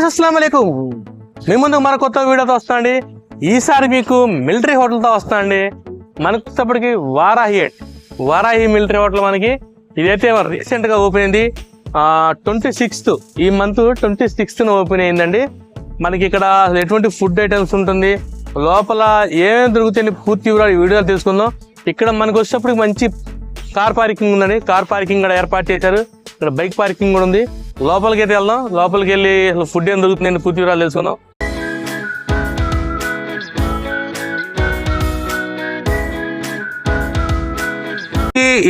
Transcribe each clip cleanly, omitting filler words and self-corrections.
అస్సలాము అలైకుం. మీ ముందు మన కొత్త వీడియోతో వస్తాండి. ఈసారి మీకు మిలిటరీ హోటల్తో వస్తాండి. మనకు వచ్చేటప్పటికి వారాహి మిలిటరీ హోటల్. మనకి ఇదైతే రీసెంట్గా ఓపెన్ అయింది. 26th ఈ మంత్ 26th ఓపెన్ అయిందండి. మనకి ఇక్కడ ఎటువంటి ఫుడ్ ఐటమ్స్ ఉంటుంది, లోపల ఏమేమి దొరుకుతాయని పూర్తి వీడియోలు తెలుసుకుందాం. ఇక్కడ మనకు వచ్చేటప్పటికి మంచి కార్ పార్కింగ్ ఉందండి. కార్ పార్కింగ్ కూడా ఏర్పాటు చేశారు. ఇక్కడ బైక్ పార్కింగ్ కూడా ఉంది. లోపలికి అయితే వెళ్దాం. లోపలికి వెళ్ళి అసలు ఫుడ్ ఏం దొరుకుతుందని పూర్తి వివరాలు తెలుసుకుందాం.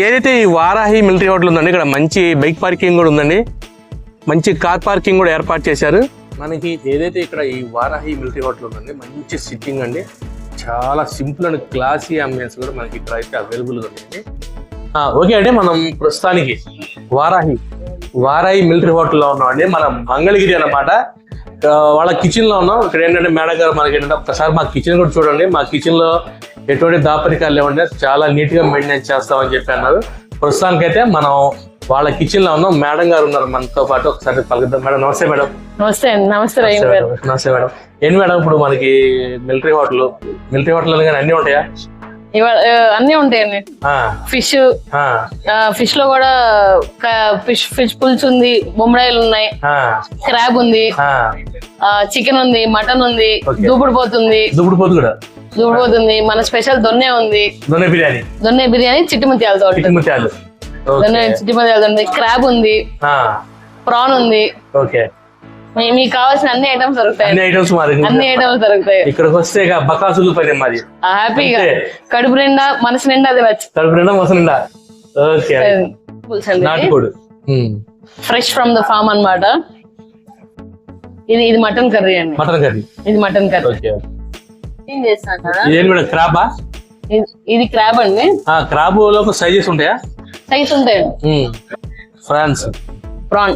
ఏదైతే ఈ వారాహి మిలిటరీ హోటల్ ఉందండి, ఇక్కడ మంచి బైక్ పార్కింగ్ కూడా ఉందండి. మంచి కార్ పార్కింగ్ కూడా ఏర్పాటు చేశారు. మనకి ఏదైతే ఇక్కడ ఈ వారాహి మిలిటరీ హోటల్ ఉందండి, మంచి సిట్టింగ్ అండి. చాలా సింపుల్ అండ్ క్లాసీ అంబియన్స్ కూడా మనకి ఇక్కడ అయితే అవైలబుల్గా ఉందండి. ఓకే అండి, మనం ప్రస్తుతానికి వారాహి మిలిటరీ హోటల్లో ఉన్నాం అండి. మనం మంగళగిరి అన్నమాట. వాళ్ళ కిచెన్ లో ఉన్నాం. ఇక్కడ ఏంటంటే మేడం గారు మనకి ఏంటంటే ఒకసారి మా కిచెన్ కూడా చూడండి. మా కిచెన్ లో ఎటువంటి దాపరికాలు లేవండి, చాలా నీట్ గా మెయింటైన్ చేస్తామని చెప్పి అన్నారు. ప్రస్తుతానికైతే మనం వాళ్ళ కిచెన్ లో ఉన్నాం. మేడం గారు ఉన్నారు మనతో పాటు. ఒకసారి పలుకుతాం. మేడం నమస్తే. మేడం నమస్తే. నమస్తే మేడం. ఏంటి మేడం ఇప్పుడు మనకి మిలిటరీ హోటల్ కానీ అన్ని ఉంటాయా? అన్ని ఉంటాయండి. ఫిష్ లో కూడా ఫిష్ పులుసు ఉంది, బొమ్మడాయిలు ఉన్నాయి, క్రాబ్ ఉంది, చికెన్ ఉంది, మటన్ ఉంది, దూపుడుపోతుంది మన స్పెషల్ దొన్నె ఉంది, దొన్నె బిర్యానీ చిట్టిముత్యాలతో ఉంది, క్రాబ్ ఉంది, ప్రాన్ ఉంది. మీకు కావాల్సిన అన్ని ఐటమ్స్ దొరుకుతాయి. అన్ని ఐటమ్స్ దొరుకుతాయి. ఇక్కడికి వస్తే బకాసులు పని మాది హ్యాపీగా కడుపు నిండా మనసు నిండా అది ఫ్రెష్ ఫ్రమ్ ద ఫార్మ్ అన్నమాట. ఇది మటన్ కర్రీ అండి. ఇది మటన్ కర్రీ. ఏం చేస్తాను కదా, క్రాబా? ఇది క్రాబ్ అండి. క్రాబ్ లో సైజెస్ ఉంటాయా? సైజ్ ఉంటాయండి. Prawn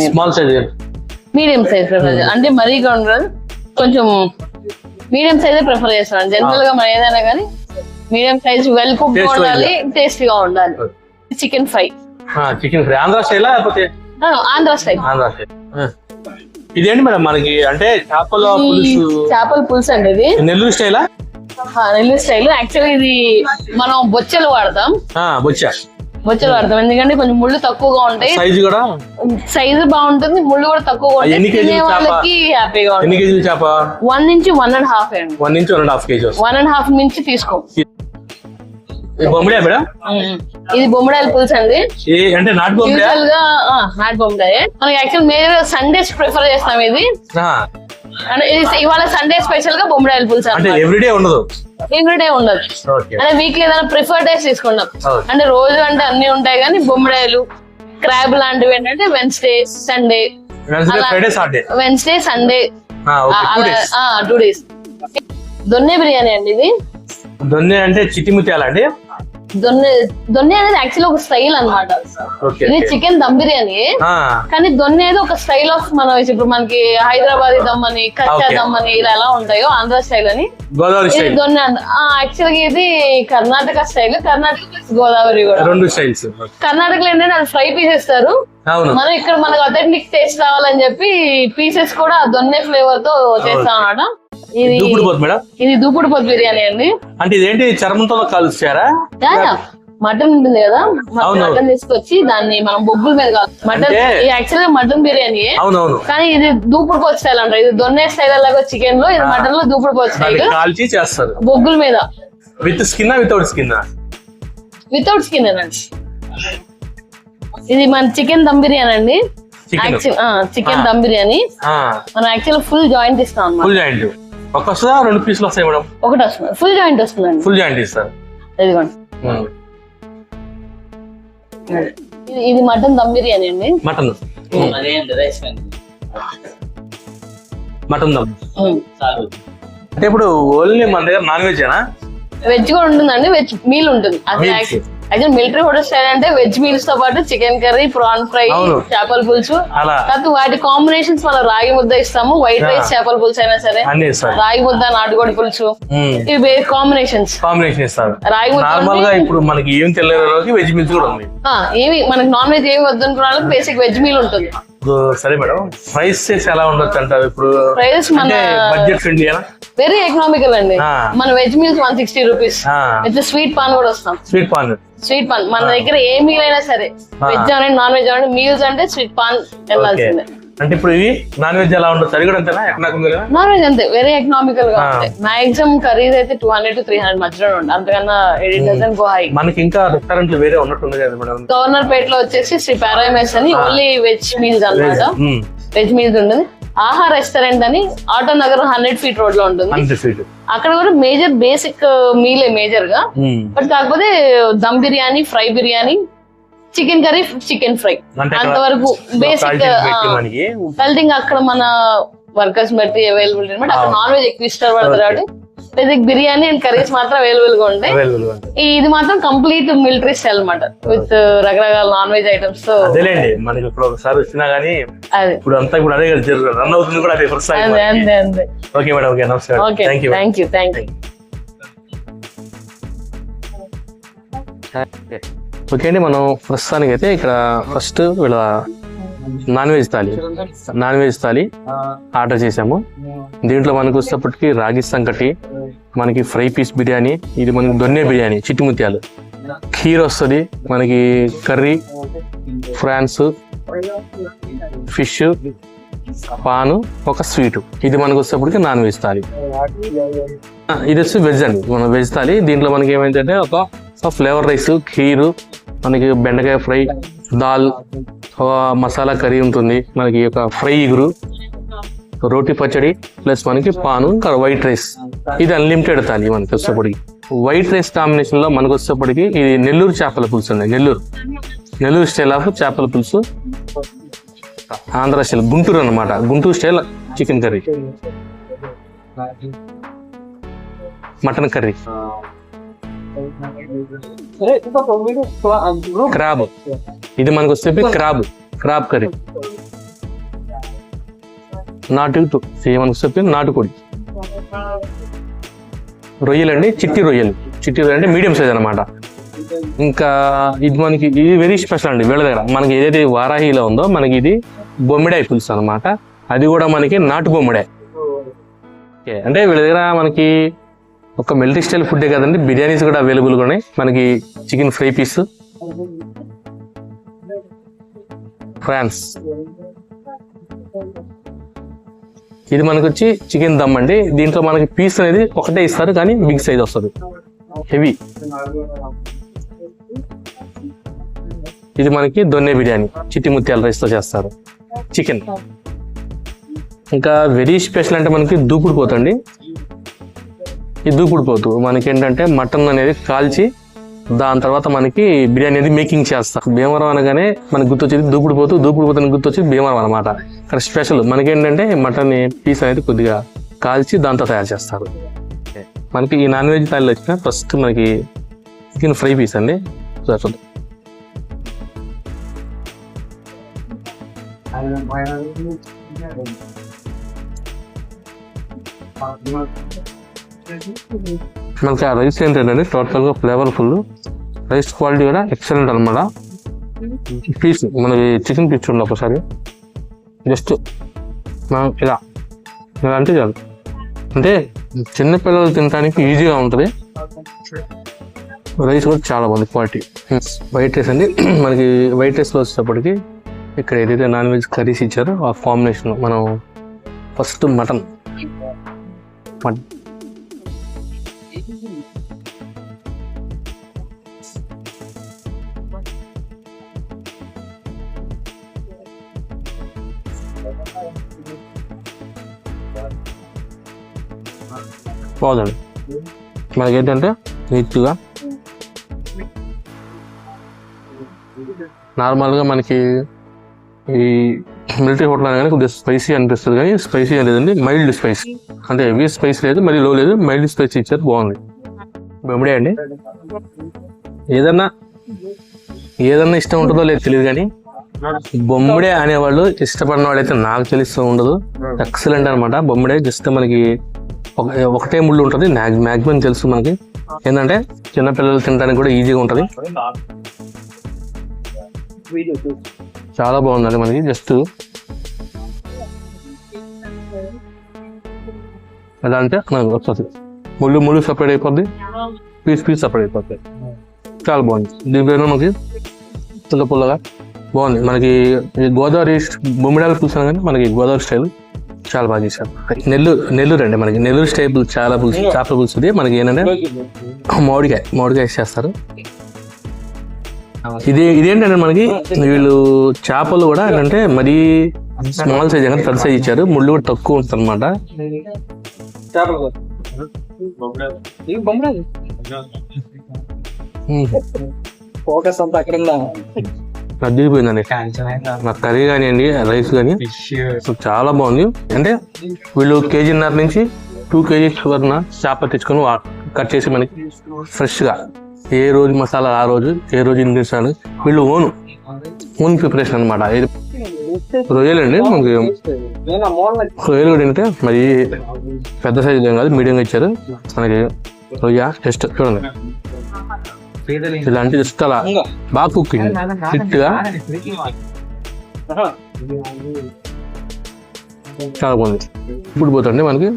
small size, medium size prefer అంటే మరీగా ఉండదు, కొంచెం మీడియం సైజ్ ప్రిఫర్ చేస్తాను. జనరల్ గా మనం ఏదైనా కానీ మీడియం సైజ్ వెల్ కుక్ ఉండాలి, టేస్టీగా ఉండాలి. Chicken fry. ఆంధ్ర స్టైల్ లేకపోతే? ఆంధ్ర స్టైల్. ఇదేంటి మేడం మనకి అంటే చేపల పులుసు అండి. ఇది నెల్లూరు స్టైలా? నెల్లూరు స్టైల్. యాక్చువల్లీ ఇది మనం బొచ్చలు వాడతాం. బొచ్చలు వాడతాం ఎందుకంటే కొంచెం ముళ్ళు తక్కువగా ఉంటాయి, సైజు బాగుంటుంది, ముళ్ళు కూడా తక్కువగా ఉంటాయి. వాళ్ళకి హ్యాపీగా ఉంటుంది. 1 నుంచి 1.5 అండి. 1.5 kg. 1.5 నుంచి తీసుకో. ఇది బొమ్మడాయిల పులుసు అండి. అంటే నాటు బొమ్మడాయి. మనకి యాక్చువల్ మేము సండేస్ ప్రిఫర్ చేస్తాం. ఇది ఇవాళ సండే స్పెషల్ గా బొమ్మడాయిల పులుసు. ఎవ్రీడే ఉండదు. అంటే వీక్లీ ఏదైనా ప్రిఫర్ డేస్ తీసుకుంటాం. అంటే రోజు అంటే అన్ని ఉంటాయి కానీ బొమ్మడాయిలు, క్రాబ్ లాంటివి ఏంటంటే వెన్స్డే సండే 2 days. దొన్నె బిర్యానీ అండి. ఇది దొన్నె అంటే చిట్టిముత్యాల అండి. దొన్నె అనేది యాక్చువల్లీ ఒక స్టైల్ అన్నమాట. ఇది చికెన్ దమ్ బిర్యానీ, కానీ దొన్నె అనేది ఒక స్టైల్ ఆఫ్ మనం ఇప్పుడు మనకి హైదరాబాదీ దమ్ అని, కచ్చా దమ్ అని ఇలా ఎలా ఉంటాయో ఆంధ్ర స్టైల్ అని దొన్నె. యాక్చువల్గా ఇది కర్ణాటక స్టైల్, గోదావరి కూడా 2 స్టైల్స్. కర్ణాటకలో ఏంటంటే అది ఫ్రై పీస్ ఇస్తారు. మనం ఇక్కడ మనకు అథెంటిక్ టేస్ట్ రావాలని చెప్పి పీసెస్ కూడా దొన్నె ఫ్లేవర్ తో చేస్తాం అన్నమాట. ఇది దూపుడుపోతు బిర్యానీ అండి. అంటే ఇదేంటి చర్మంతో కాల్చారా? మటన్ ఉంటుంది కదా, మటన్ తీసుకొచ్చి దాన్ని మనం బొగ్గుల మీద కాదు. మటన్ యాక్చువల్ గా మటన్ బిర్యానీ, కానీ ఇది దూపుడుపోతు స్టైల్ అంటారు. ఇది దొన్నె స్టైల్ లాగా చికెన్ లో, ఇది మటన్ లో దూపుడుపోతు స్టైల్ కాల్చి చేస్తారు బొగ్గుల మీద. With skin without skin? Without skin అండి. ఇది మన చికెన్ దమ్ బిర్యానీ అండి. చికెన్ దమ్ బిర్యానీ మనం యాక్చువల్ ఫుల్ జాయింట్ ఇస్తాం. ఫుల్ జాయింట్ ఒక 2 పీసులు వస్తాయి మేడం? ఒకటి వస్తుంది. ఫుల్ జాయింట్ వస్తుందండి. ఫుల్ జాయింట్ ఇస్తారు. ఇదిగోండి. ఇది మటన్ దమ్ బిర్యానీ అండి. మటన్ దమ్ అంటే ఇప్పుడు ఓన్లీ మన దగ్గర నాన్ వెజ్ ఏనా? వెజ్ కూడా ఉంటుందండి. వెజ్ మీల్ ఉంటుంది. యాక్చువల్ మిలిటరీ హోటల్ స్టైల్ అంటే వెజ్ మీల్స్ తో పాటు చికెన్ కర్రీ, ప్రాన్ ఫ్రై, చేపల పులుసు, వాటి కాంబినేషన్స్ మనం రాగి ముద్ద ఇస్తాము. వైట్ రైస్ చేపల పులుసు అయినా సరే, రాగి ముద్ద, నాటుకోడి పులుసు, ఇవి కాంబినేషన్స్ ఇస్తారు. రాగి ముద్ద ఇప్పుడు మనకి ఏం తెలియదు, వెజ్ మీల్స్ కూడా ఉంది. ఏమి మనకి నాన్ వెజ్ ఏమి వద్దనుకున్న వాళ్ళకి బేసిక్ వెజ్ మీల్ ఉంటుంది. సరే మేడం, ప్రైసెస్ ఎలా ఉండొచ్చు అంటారు ఇప్పుడు? ప్రైస్ మన బడ్జెట్ ఫ్రెండ్లీ వెరీ ఎకనామికల్ అండి. మన veg meals 160 rupees with sweet pan కూడా వస్తాం. స్వీట్ పాన్ మన దగ్గర ఏ మీల్ అయినా సరే, వెజ్ అనండి నాన్ వెజ్ అనండి, మీల్స్ అంటే స్వీట్ పాన్ వెళ్ళాల్సిందే. అంటే ఇప్పుడు ఇవి నాన్ వెజ్ ఎలా ఉండదు? అది కూడా అంతేనా? నాన్ వెజ్ అంతే, వెరీ ఎకనామికల్ గా ఉంటాయి. మాక్సిమం కర్రీస్ అయితే 200 to 300 మధ్యలో ఉంటాయి, అంతకన్నా ఇట్ డజంట్ గో హై. మనకి ఇంకా రెస్టారెంట్లు వేరే ఉన్నట్టుంది కదా మేడం? గవర్నర్ పేట్ లో వచ్చేసి శ్రీ పారామెస్ అని ఓన్లీ వెజ్ మీల్స్ అన్నమాట. వెజ్ మీల్స్ ఉంటుంది. ఆహా రెస్టారెంట్ అని ఆటో నగర్ 100 feet రోడ్ లో ఉంటుంది. అక్కడ కూడా మేజర్ బేసిక్ మీలే మేజర్ గా, బట్ కాకపోతే dum biryani, fry biryani, chicken curry, chicken fry అంతవరకు బేసిక్ హెల్తింగ్. అక్కడ మన వర్కర్స్ బట్టి అవైలబిలిటీ అనమాట. అక్కడ నాన్ వెజ్ ఎక్కువ ఇష్టపడతారు కాబట్టి బేసిక్ బిర్యానీ అండ్ కర్రీస్ మాత్రం అవైలబుల్ గా ఉంటాయి. ఇది మాత్రం కంప్లీట్ మిలిటరీ స్టైల్ అనమాట, విత్ రకరకాల నాన్ వెజ్ ఐటమ్స్ తో. మనకి ఇప్పుడు ఒకసారి వచ్చినా గానీ ఇప్పుడు అంతా ఇప్పుడు అదే రన్ అవుతుంది కూడా అదే. అంతే. ఓకే మేడం, ఓకే, నమస్కారం. Okay, thank you. ఓకే అండి, మనం ప్రస్తుతానికి అయితే ఇక్కడ ఫస్ట్ వీళ్ళ నాన్ వెజ్ థాలి ఆర్డర్ చేసాము. దీంట్లో మనకు వచ్చేటప్పటికి రాగి సంకటి, మనకి ఫ్రై పీస్ బిర్యానీ, ఇది మనకి దొన్నె బిర్యానీ, చిట్టి ముత్యాలు, ఖీర్ వస్తుంది, మనకి కర్రీ, ఫ్రాన్స్, ఫిష్, పాను, ఒక స్వీట్. ఇది మనకు వచ్చేటప్పటికి నాన్ వెజ్ థాలి. ఇది వచ్చి వెజ్ అండి, మన వెజ్ థాలి. దీంట్లో మనకి ఏమైందంటే ఒక ఫ్లేవర్ రైస్, ఖీరు, మనకి బెండకాయ ఫ్రై, దాల్, మసాలా కర్రీ ఉంటుంది, మనకి ఒక ఫ్రై ఇగురు, రోటి పచ్చడి, ప్లస్ మనకి పాను, ఇంకా వైట్ రైస్. ఇది అన్లిమిటెడ్ థాలి మనకి వచ్చేప్పటికి. వైట్ రైస్ కాంబినేషన్ లో మనకు వచ్చేప్పటికి ఇది నెల్లూరు చేపల పులుసు అండి. నెల్లూరు స్టైల్ ఆఫ్ చేపల పులుసు, ఆంధ్ర స్టైల్, గుంటూరు అన్నమాట, Guntur style chicken curry, mutton curry, crab, ఇది మనకు వస్తే క్రాబ్ కర్రీ, మనకు వస్తే నాటుకోడి, రొయ్యలు అండి, చిట్టి రొయ్యలు అంటే మీడియం సైజ్ అనమాట. ఇంకా ఇది వెరీ స్పెషల్ అండి వీళ్ళ దగ్గర. మనకి ఏదైతే వారాహిలో ఉందో మనకి ఇది బొమ్మిడాయి పులుసు అనమాట. అది కూడా మనకి నాటు బొమ్మిడాయి. అంటే వీళ్ళ దగ్గర మనకి ఒక మిలిటరీ స్టైల్ ఫుడ్డే కదండి, బిర్యానీస్ కూడా అవైలబుల్గా ఉన్నాయి. మనకి చికెన్ ఫ్రై పీస్, ఫ్రాన్స్, ఇది మనకు వచ్చి చికెన్ దమ్ అండి. దీంట్లో మనకి పీస్ అనేది ఒకటే ఇస్తారు, కానీ బిగ్ సైజ్ వస్తుంది, హెవీ. ఇది మనకి దొన్నె బిర్యానీ, చిట్టి ముత్యాల రైస్ తో చేస్తారు, చికెన్. ఇంకా వెరీ స్పెషల్ అంటే మనకి దూకుడు పోతండి. ఈ దూకుడు పోతు మనకి ఏంటంటే మటన్ అనేది కాల్చి దాని తర్వాత మనకి బిర్యానీ అనేది మేకింగ్ చేస్తాం. భీమవరం అనగానే మనకి గుర్తొచ్చేది దూకుడు పోతు గుర్తొచ్చేది భీమవరం అనమాట. ఇక్కడ స్పెషల్ మనకి ఏంటంటే మటన్ పీస్ అనేది కొద్దిగా కాల్చి దాంతో తయారు చేస్తారు. మనకి ఈ నాన్ వెజ్ థాలీలో వచ్చిన ఫస్ట్ మనకి చికెన్ ఫ్రై పీస్ అండి. మనకి ఆ రైస్ ఏంటంటే టోటల్గా ఫ్లేవర్ఫుల్, రైస్ క్వాలిటీ కూడా ఎక్సలెంట్ అనమాట. పీస్ మనకి చికెన్ పీస్ చూడండి ఒకసారి, జస్ట్ మనం ఇలా అంటే చాలు. అంటే చిన్నపిల్లలు తినడానికి ఈజీగా ఉంటుంది. రైస్ కూడా చాలా బాగుంది క్వాలిటీ. వైట్ రైస్ అండి. మనకి వైట్ రైస్లో వచ్చేటప్పటికి ఇక్కడ ఏదైతే నాన్ వెజ్ కర్రీస్ ఇచ్చారో ఆ కాంబినేషన్ మనం ఫస్ట్ మటన్ బాగుందండి. మనకేంటంటే నీట్గా నార్మల్గా మనకి ఈ మిలిటరీ హోటల్ అనగానే కొద్దిగా స్పైసీ అనిపిస్తుంది, కానీ స్పైసీ లేదండి, మైల్డ్ స్పైసీ. అంటే హెవీ స్పైసీ లేదు, మరి లో లేదు, మైల్డ్ స్పైసీ ఇచ్చారు, బాగుంది. బొమ్మిడే అండి. ఏదన్నా ఇష్టం ఉంటుందో లేదు తెలియదు, కానీ బొమ్మిడే అనేవాళ్ళు ఇష్టపడిన వాడైతే నాకు తెలుస్తూ ఉండదు. ఎక్సలెంట్ అనమాట బొమ్మిడే. జస్ట్ మనకి ఒకటే ముళ్ళు ఉంటుంది, మ్యాక్సిమం తెలుసు మనకి. ఏంటంటే చిన్నపిల్లలు తినడానికి కూడా ఈజీగా ఉంటుంది. చాలా బాగుందండి. మనకి జస్ట్ ఎలా అంటే మనకు వస్తుంది, ముళ్ళు సపరేట్ అయిపోద్ది, పీస్ సపరేట్ అయిపోతుంది. చాలా బాగుంది. దీంట్లో మనకి పుల్లగా బాగుంది. మనకి గోదావరి బొమ్మిడాలు పులుసు కానీ మనకి గోదావరి స్టైల్ చాలా బాగా చేశారు. నెల్లూరు అండి, మనకి నెల్లూరు స్టైల్ చాలా పులుసు, చేపల పులుసుది. మనకి ఏంటంటే మామిడికాయ చేస్తారు. ఇదేంటంటే మనకి వీళ్ళు చేపలు కూడా ఏంటంటే మరీ స్మాల్ సైజ్ కానీ పెద్ద సైజ్ ఇచ్చారు, ముళ్ళు కూడా తక్కువ ఉంటుంది అనమాట. అదిరిపోయిందండి నా కర్రీ కానివ్వండి, రైస్ కానీ చాలా బాగుంది. అంటే వీళ్ళు 1.5 kg నుంచి 2 kg వరకు చేప తెచ్చుకొని కట్ చేసి మనకి ఫ్రెష్గా ఏ రోజు మసాలా ఆ రోజు, ఏ రోజు ఇంగ్రీడియంట్స్ వీళ్ళు ఓన్ ప్రిపరేషన్ అనమాట. రొయ్యలు అండి, మనకి రొయ్యలు కూడా ఏంటంటే మరి పెద్ద సైజు ఏం కాదు, మీడియంగా ఇచ్చారు మనకి. రొయ్య జస్ట్ చూడండి ఇలాంటి జస్ట్ అలా బాగా కుకింగ్ హిట్గా చాలా బాగుంది. ఇప్పుడు పోతుంది మనకి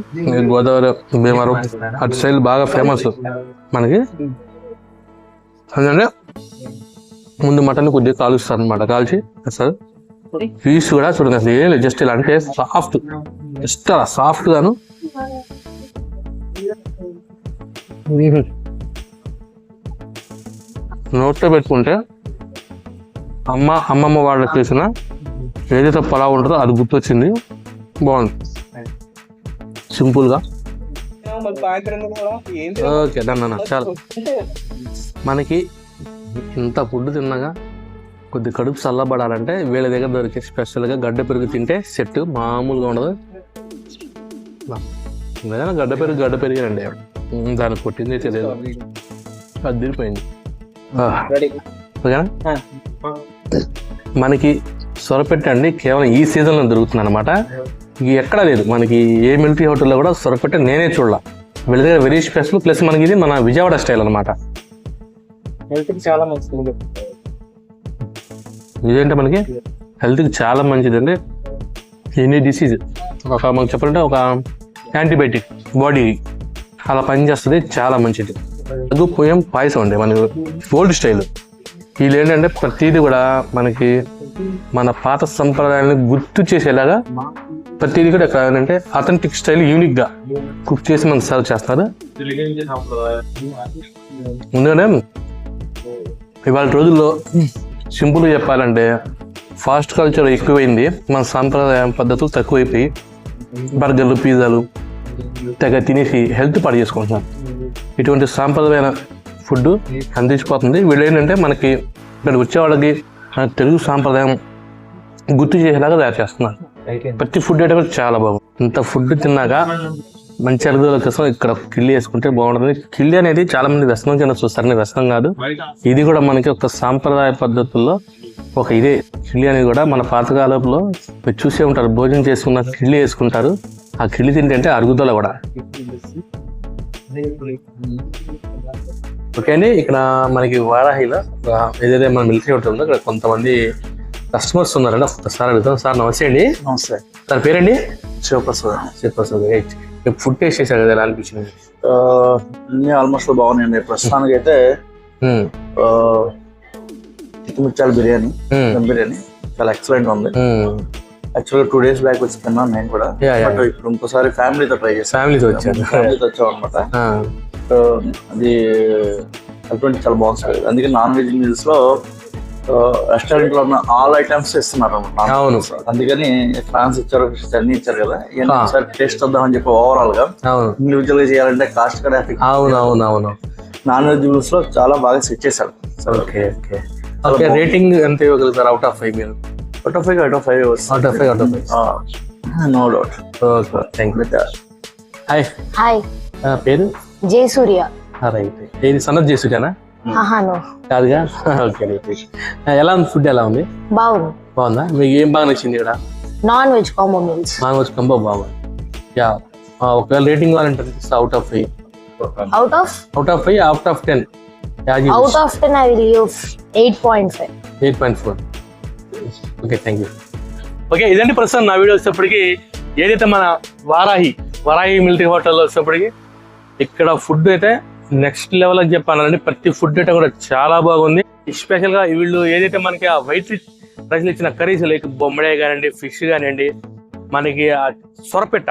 గోదావరి భీమవరం అటు సైడ్ బాగా ఫేమస్ మనకి. ఎందుకంటే ముందు మటన్ కొద్దిగా కాలుస్తారు అనమాట, కాల్చి సార్ పీస్ కూడా చూడండి అసలు ఏం లేదు, జస్ట్ ఇలా అంటే సాఫ్ట్, జస్ట్ అలా సాఫ్ట్ గాను. నోట్లో పెట్టుకుంటే అమ్మమ్మ వాళ్ళకి చేసిన ఏదైతే పలావ్ ఉంటుందో అది గుర్తొచ్చింది. బాగుంది, సింపుల్గా. Okay done. చాలా మనకి ఇంత ఫుడ్ తిన్నాగా కొద్ది కడుపు చల్లబడాలంటే వీళ్ళ దగ్గర దొరికే స్పెషల్గా గడ్డ పెరుగు తింటే సెట్ మామూలుగా ఉండదు. ఏదైనా గడ్డ పెరుగు అండి, దాన్ని కొట్టింది తెలియదు, అది తిరిగిపోయింది. ఓకేనా, మనకి సొరపెట్ట అండి కేవలం ఈ సీజన్లో దొరుకుతుంది అనమాట. ఎక్కడ లేదు మనకి, ఏ మిలిటరీ హోటల్లో కూడా సొరపెట్ట నేనే చూడాల. వీళ్ళ దగ్గర వెరీ స్పెషల్, ప్లస్ మనకి ఇది మన విజయవాడ స్టైల్ అనమాట. ఇదేంటే మనకి హెల్త్కి చాలా మంచిదండి. ఎనీ డిసీజ్ మనకు చెప్పాలంటే ఒక యాంటీబయాటిక్ బాడీకి అలా పనిచేస్తుంది, చాలా మంచిది. పోయాం పాయసం అండి మన ఓల్డ్ స్టైల్. వీళ్ళు ఏంటంటే ప్రతిదీ కూడా మనకి మన పాత సంప్రదాయాన్ని గుర్తు చేసేలాగా ప్రతిదీ కూడా ఎక్కడ ఏంటంటే అథెంటిక్ స్టైల్ యూనిక్ గా కుక్ చేసి మనకు సర్వ్ చేస్తారు. ముందుగానే ఇవాళ రోజుల్లో సింపుల్గా చెప్పాలంటే ఫాస్ట్ కల్చర్ ఎక్కువైంది, మన సాంప్రదాయ పద్ధతులు తక్కువైపోయి బర్గర్లు పిజ్జాలు తెగ తినేసి హెల్త్ పాడు చేసుకుంటున్నాం. ఇటువంటి సాంప్రదాయమైన ఫుడ్ అందించిపోతుంది. వీళ్ళు ఏంటంటే మనకి ఇక్కడ వచ్చే వాళ్ళకి తెలుగు సాంప్రదాయం గుర్తు చేసేలాగా తయారు చేస్తున్నారు. ప్రతి ఫుడ్ అయితే కూడా చాలా బాగుంది. ఇంత ఫుడ్ తిన్నాక మంచి అరుగుదల కోసం ఇక్కడ కిళ్ళి వేసుకుంటే బాగుంటుంది. కిళ్ళి అనేది చాలా మంది వ్యసనం కింద చూస్తారు, వ్యసనం కాదు. ఇది కూడా మనకి ఒక సాంప్రదాయ పద్ధతుల్లో ఒక ఇదే. కిళ్ళి అనేది కూడా మన పాతకాలంలో మీరు చూసే ఉంటారు, భోజనం చేసుకున్న కిళ్ళి వేసుకుంటారు. ఆ కిళ్ళి తింటే అరుగుదల కూడా. ఓకే అండి, ఇక్కడ మనకి వారాహిలో ఏదైతే మన మిలిటరీ హోటల్ ఉందో ఇక్కడ కొంతమంది కస్టమర్స్ ఉన్నారండి. ఒకసారి అడుగుతాం. సార్ నమస్తే అండి. నమస్తే. సార్ పేరండి? శివప్రసాద్. ఫుడ్ టేస్ట్ చేశారు కదా, ఎలా అనిపించింది? అన్ని ఆల్మోస్ట్ బాగున్నాయండి. ప్రస్తుతానికి అయితే చిక్కుమిర్చాల బిర్యానీ, దమ్ బిర్యానీ చాలా ఎక్సలెంట్ ఉంది. యాక్చువల్గా 2 days బ్యాక్ వచ్చి తిన్నాను నేను కూడా. బట్ ఇప్పుడు ఇంకోసారి ఫ్యామిలీతో ట్రై చేస్తాను. ఫ్యామిలీతో వచ్చాం అనమాట. అది అటువంటి చాలా బాగుంటుంది. అందుకే నాన్ వెజ్ మీల్స్ లో రెస్టారెంట్ లో ఉన్న ఆల్ ఐటమ్స్ ఇస్తున్నారు. అవును, అందుకని ఫ్రాన్స్ ఇచ్చారు, అన్ని ఇచ్చారు కదా, ఇవన్నీ ఒకసారి టేస్ట్ వద్దామని చెప్పి ఓవరాల్ గా ఇండివిజువల్ గా చేయాలంటే కాస్ట్ కూడా అవును నాన్ వెజ్ మీల్స్ లో చాలా బాగా సెట్ చేశారు. ఓకే, రేటింగ్ ఎంత ఇవ్వగలుగుతారు అవుట్ ఆఫ్ 5? మీరు out of 5 no doubt. Thank you. Hi, పేరు? జయసూర్య. రైట్. ఇది సన్నత్ జయసూర్యనా? కాదుగా. ఓకే, ఎలా ఉంది ఫుడ్? ఎలా ఉంది? బాగుందా? మీకు ఏం బాగా నచ్చింది ఇక్కడ? Non veg combo meals. Non veg combo బాగుంది. యా, ఒకవేళ రేటింగ్ కావాలంటే out of 5? Out of 5, out of 10? Out of 10 I will give 8.5. 8.4. Okay, thank you. Okay, ఇదండి ప్రస్తుతం నా వీడియో వచ్చేప్పటికి ఏదైతే మన వారాహి వరాయి మిలిటరీ హోటల్లో వచ్చేప్పటికి ఇక్కడ ఫుడ్ అయితే నెక్స్ట్ లెవెల్ అని చెప్పానండి. ప్రతి ఫుడ్ అయితే కూడా చాలా బాగుంది. ఎస్పెషల్ గా వీళ్ళు ఏదైతే మనకి ఆ వైట్ రైస్ ఇచ్చిన కర్రీస్ లైక్ బొమ్మడాయి కానివ్వండి, ఫిష్ కానివ్వండి, మనకి ఆ సొరపెట్ట,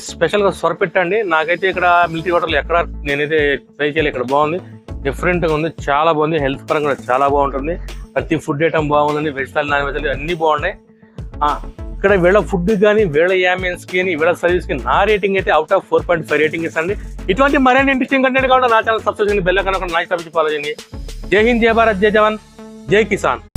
స్పెషల్ గా సొరపెట్ట అండి. నాకైతే ఇక్కడ మిలిటరీ హోటల్ ఎక్కడ నేనైతే ట్రై చేయాలి, ఇక్కడ బాగుంది, డిఫరెంట్ గా ఉంది, చాలా బాగుంది. హెల్త్ పరంగా కూడా చాలా బాగుంటుంది. ప్రతి ఫుడ్ ఐటమ్ బాగుందండి. వెజ్ థాలి, నాన్ వెజ్ అన్ని బాగున్నాయి. ఇక్కడ వీళ్ళ ఫుడ్ కానీ వీళ్ళ యామియన్స్ కానీ వీళ్ళ సర్వీస్ కి నా రేటింగ్ అయితే అవుట్ ఆఫ్ 4.5 రేటింగ్ ఇస్తాండి. ఇటువంటి మరిన్ని ఇంట్రెస్టింగ్ కంటెంట్ కావాలి నా ఛానల్ సబ్స్క్రైబ్ చేయండి, బెల్ ఐకాన్ నొక్కండి, లైక్ చేయండి, ఫాలో చేయండి. జై హింద్, జై భారత్, జై జవాన్, జై కిసాన్.